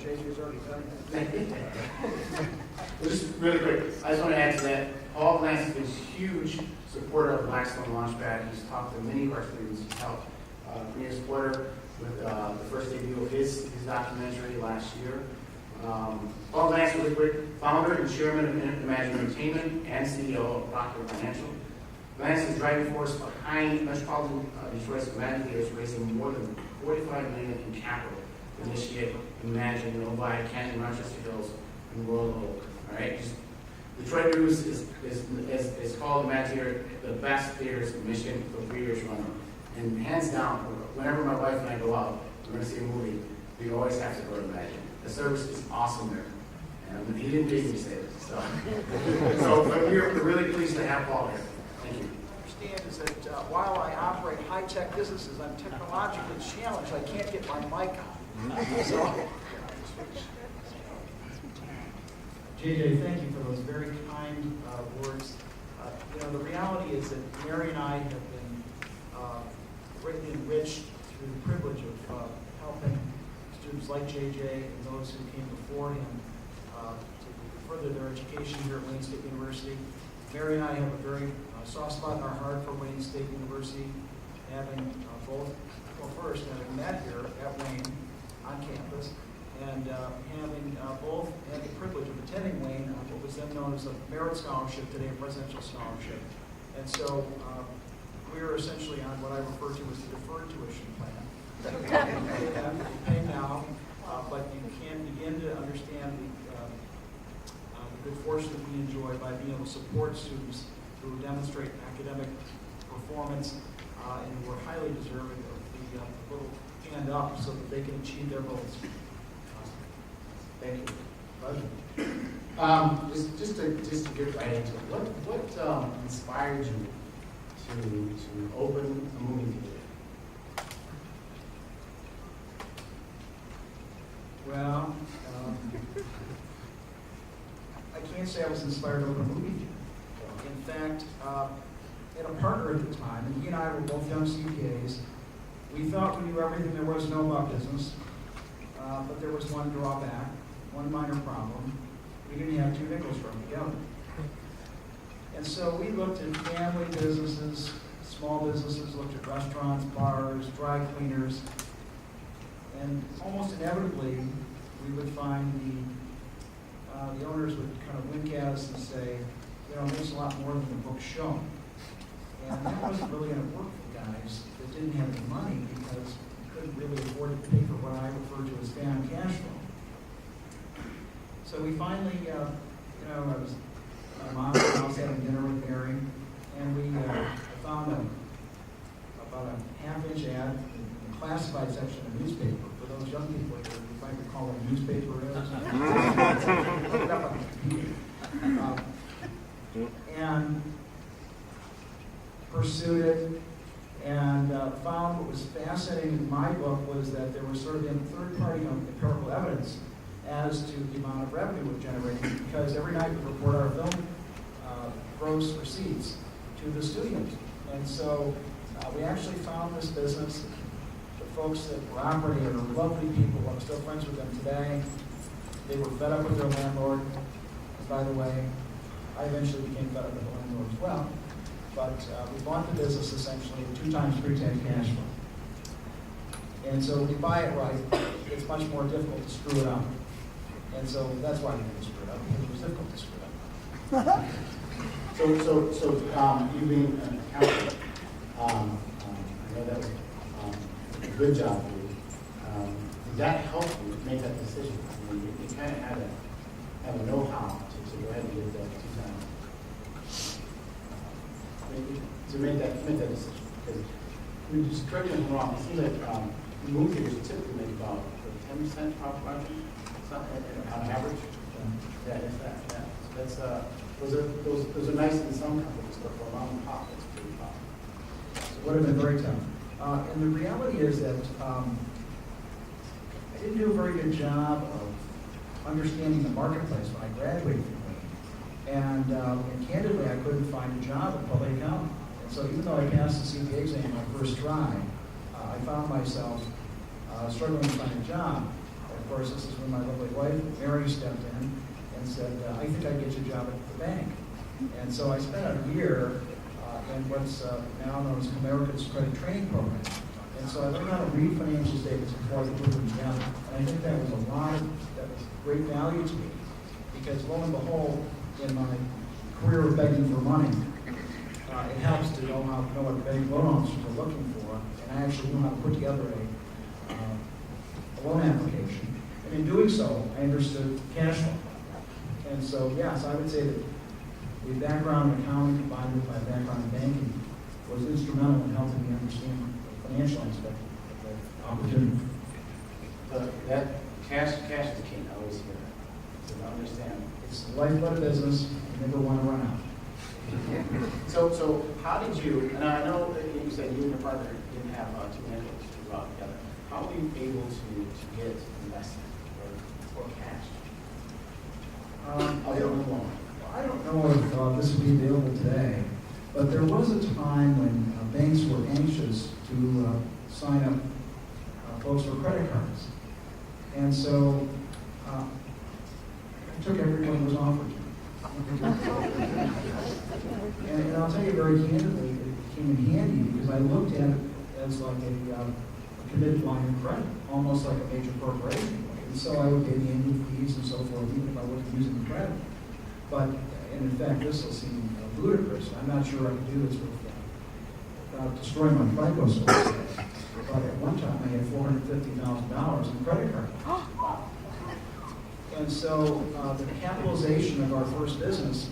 JJ's already done that. Well, just really quick, I just want to add to that. Paul Lance has been a huge supporter of Blackstone Launchpad. He's talked to many of our students. He's helped being a supporter with the first debut of his documentary last year. Paul Lance, really quick, founder and chairman of Imagine Entertainment and CEO of Procter Financial. Lance is driving force behind Metropolitan Detroit's Imagine Theaters, raising more than $45 million in capital to initiate Imagine in Novi, Canton, Rochester Hills, and Royal Oak. All right, Detroit News is called Imagine Theater the best theaters in Michigan for 3 years running. And hands down, whenever my wife and I go out, we're going to see a movie, we always have to go to Imagine. The service is awesome there. And he didn't pay me to say this. But we're really pleased to have Paul here. Thank you. Understand is that while I operate high-tech businesses, I'm technologically challenged. I can't get my mic on. So, JJ, thank you for those very kind words. The reality is that Mary and I have been greatly enriched through the privilege of helping students like JJ and those who came before him to further their education here at Wayne State University. Mary and I have a very soft spot in our heart for Wayne State University, having first having met here at Wayne on campus, and having both had the privilege of attending Wayne on what was then known as a merit scholarship, today a presidential scholarship. And so we are essentially on what I refer to as the deferred tuition plan. You pay now, but you can begin to understand the good fortune that we enjoy by being able to support students who demonstrate academic performance and who are highly deserving of the little hand up so that they can achieve their goals. Thank you. Pleasure. Just to get right into it, what inspired you to open a movie theater? Well, I can't say I was inspired to open a movie theater. In fact, I had a partner at the time, and he and I were both young CPAs. We thought we knew everything there was to know about business, but there was one drawback, one minor problem. We didn't have 2 nickels for them together. And so we looked at family businesses, small businesses, looked at restaurants, bars, dry cleaners, and almost inevitably we would find the owners would kind of wink at us and say, it makes a lot more than the book show. And that wasn't really going to work for guys that didn't have any money because we couldn't really afford to pay for what I refer to as phantom cash flow. So we finally, I was at my mom's house having dinner with Mary, and we found about a half-inch ad in the classified section of the newspaper. For those young people here, you might recall what a newspaper is. Look it up on the computer. And pursued it, and found what was fascinating in my book was that there was sort of third-party empirical evidence as to the amount of revenue we're generating, because every night we report our film gross receipts to the studios. And so we actually found this business. The folks that were operating it are lovely people. I'm still friends with them today. They were fed up with their landlord. And by the way, I eventually became fed up with the landlord as well. But we bought the business essentially 2 times pre-tax cash flow. And so when you buy it right, it's much more difficult to screw it up. And so that's why we didn't screw it up, because it was difficult to screw it up. So you being an accountant, I know that was a good job for you. Did that help you make that decision? I mean, you kind of had a know-how to go ahead and get that 2 times. To make that decision. Because you just correct me if I'm wrong. It seems like movie theaters typically make about 10% profit margin on average. Yeah, it's that. Yeah. That's those are nice in some companies, but for a mom and pop, it's pretty tough. It would have been very tough. And the reality is that I didn't do a very good job of understanding the marketplace when I graduated from Wayne. And candidly, I couldn't find a job in public accounting. And so even though I passed the CPA exam my first try, I found myself struggling to find a job. of course, this is when my lovely wife, Mary, stepped in and said, I think I'd get you a job at the bank. And so I spent a year in what's now known as America's Credit Training Program. And so I learned how to read financial statements before I could put them together. And I think that was that was great value to me, because lo and behold, in my career of begging for money, it helps to know what bank loan officers are looking for, and I actually knew how to put together a loan application. And in doing so, I understood cash flow. And so, yes, I would say that the background in accounting combined with my background in banking was instrumental in helping me understand the financial aspect of the opportunity. That cash is king. I always hear that. So I understand. It's the lifeblood of business. You never want to run out. So how did you, and I know that you said you and your partner didn't have too many to go out together. How were you able to get investment or cash? I don't know if this would be available today, but there was a time when banks were anxious to sign up folks for credit cards. And so I took everyone who was offered to me. And I'll tell you very candidly, it came in handy because I looked at it as like a committed line of credit, almost like a major corporation. And so I would pay the annual fees and so forth, even if I wasn't using the credit. But, and in fact, this will seem ludicrous. I'm not sure I could do this without destroying my FICO score. But at one time, I had $450,000 in credit cards. And so the capitalization of our first business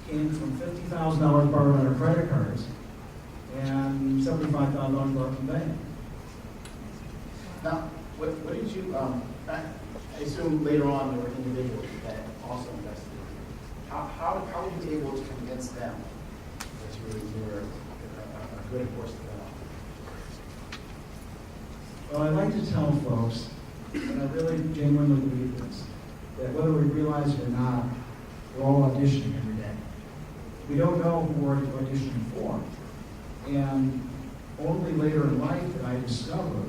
came from $50,000 borrowed on our credit cards and $75,000 borrowed from the bank. Now, what did you, I assume later on there were individuals that also invested. How were you able to convince them that you were a good horse to bet on? Well, I like to tell folks, and I really genuinely believe this, that whether we realize it or not, we're all auditioning every day. We don't know who we're auditioning for. And only later in life did I discover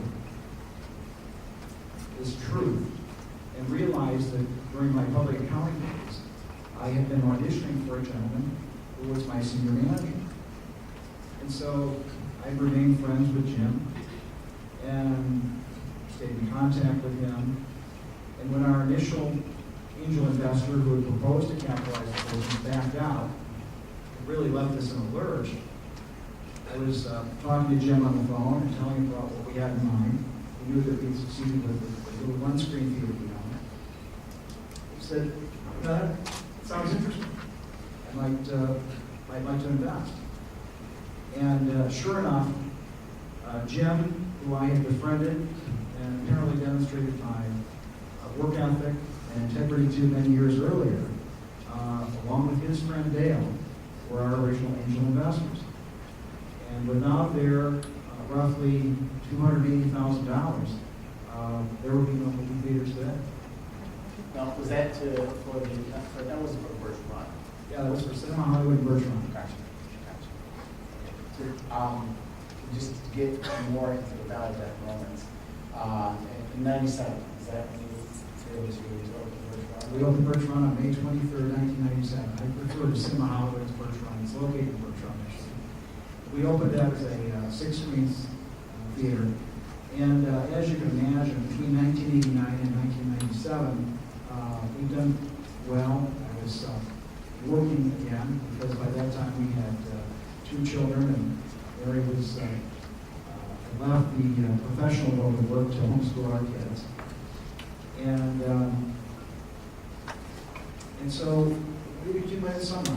this truth and realize that during my public accounting days, I had been auditioning for a gentleman who was my senior manager. And so I remained friends with Jim and stayed in contact with him. And when our initial angel investor who had proposed to capitalize the business backed out, it really left us in a lurch. I was talking to Jim on the phone and telling him about what we had in mind. We knew that we'd succeeded with the little one-screen theater we owned. He said, that sounds interesting. I'd like to invest. And sure enough, Jim, who I had befriended and apparently demonstrated my work ethic and integrity to many years earlier, along with his friend Dale, were our original angel investors. And without their roughly $280,000, there would be no movie theaters today. Now, was that that wasn't for the first run? Yeah, that was for Cinema Hollywood and Bergeron. Gotcha. Just to get more into the value of that moment, in 97, is that when you opened Bergeron? We opened Bergeron on May 23rd, 1997. I refer to Cinema Hollywood as Bergeron. It's located in Bergeron, Michigan. We opened that as a 6-screen theater. And as you can imagine, between 1989 and 1997, we've done well. I was working again because by that time we had 2 children, and Mary was left the professional world of work to homeschool our kids. And so we became by the summer.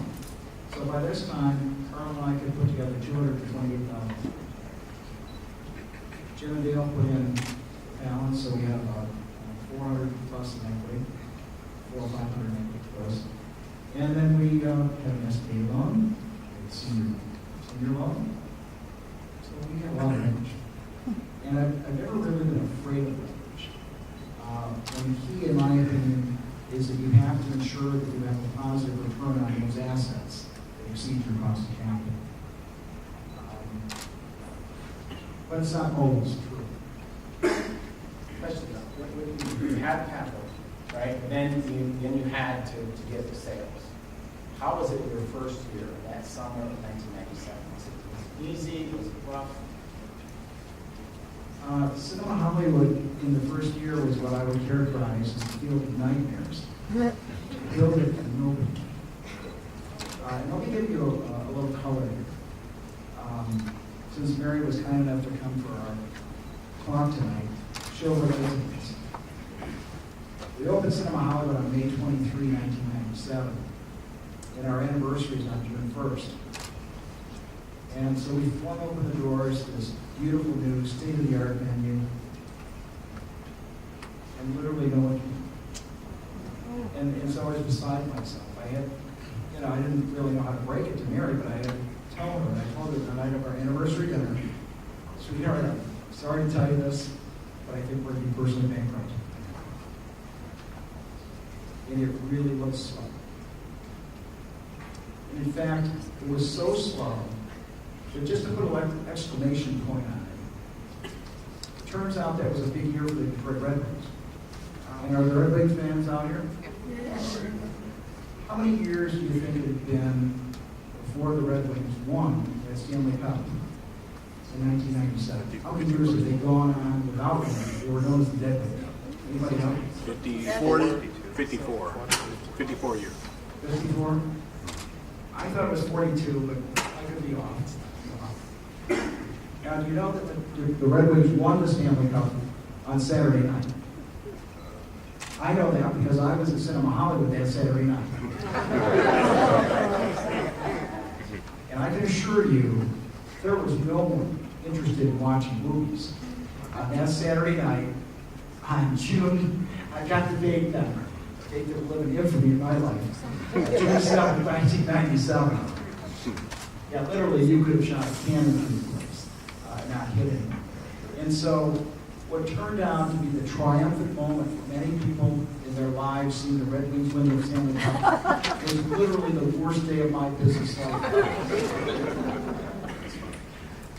So by this time, Carl and I could put together $228,000. Jim and Dale put in balance, so we had about 400 plus in equity, 400 or 500 in equity plus. And then we had an SBA loan, a senior loan. So we had a lot of leverage. And I've never really been afraid of leverage. And the key, in my opinion, is that you have to ensure that you have a positive return on those assets that exceed your cost of capital. But it's not always true. Question, what do you right? Then you had to get the sales. How was it your first year, that summer of 1997? Was it easy? Was it rough? Cinema Hollywood in the first year was what I would characterize as the field of nightmares. Build it and nobody. And let me give you a little color here. Since Mary was kind enough to come for our talk tonight, she'll relate to this. We opened Cinema Hollywood on May 23, 1997, and our anniversary is on June 1st. And so we flung open the doors to this beautiful new state-of-the-art venue, and literally no one came. And so I was beside myself. I didn't really know how to break it to Mary, but I had to tell her, and I told her the night of our anniversary dinner, sweetheart, I'm sorry to tell you this, but I think we're going to be personally bankrupt. And it really was slow. And in fact, it was so slow that just to put an exclamation point on it turns out that was a big year for the Detroit Red Wings. And are there Red Wings fans out here? How many years do you think it had been before the Red Wings won that Stanley Cup in 1997? How many years have they gone on without winning? They were known as the Dead Wings. Anybody know? 54 years. 54? I thought it was 42, but I could be off. Now, do you know that the Red Wings won the Stanley Cup on Saturday night? I know that because I was at Cinema Hollywood that Saturday night. And I can assure you, there was no one interested in watching movies on that Saturday night on June, I got the date number. Date that will live in infamy in my life. June 7th, 1997. Yeah, literally, you could have shot a cannon through the place, not hit it. And so, what turned out to be the triumphant moment for many people in their lives seeing the Red Wings win the Stanley Cup was literally the worst day of my business life.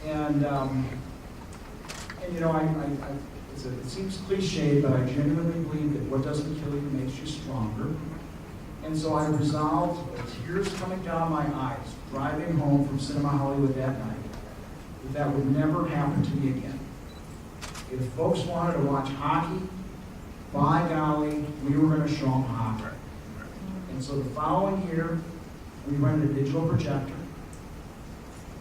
And you know, it seems cliche, but I genuinely believe that what doesn't kill you makes you stronger. And so I resolved, with tears coming down my eyes, driving home from Cinema Hollywood that night, that would never happen to me again. If folks wanted to watch hockey, by golly, we were going to show them hockey. And so the following year, we rented a digital projector.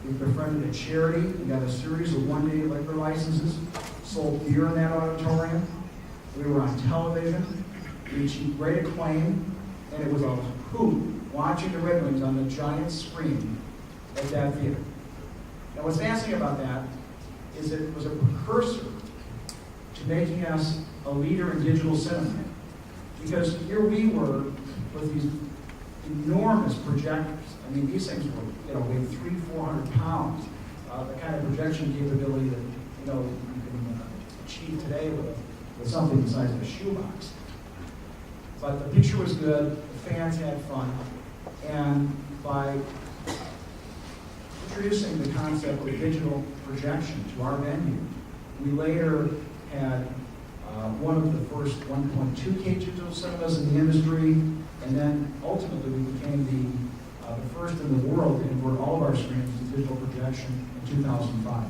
We befriended a charity. We got a series of one-day liquor licenses, sold beer in that auditorium. We were on television. We achieved great acclaim. And it was a hoot watching the Red Wings on the giant screen at that theater. Now what's fascinating about that is it was a precursor to making us a leader in digital cinema. Because here we were with these enormous projectors. I mean, these things were, weighed 300-400 pounds. The kind of projection capability that, you can achieve today with something the size of a shoebox. But the picture was good, the fans had fun, and by introducing the concept of digital projection to our venue, we later had one of the first 1.2K digital cinemas in the industry, and then ultimately we became the first in the world to convert all of our screens to digital projection in 2005.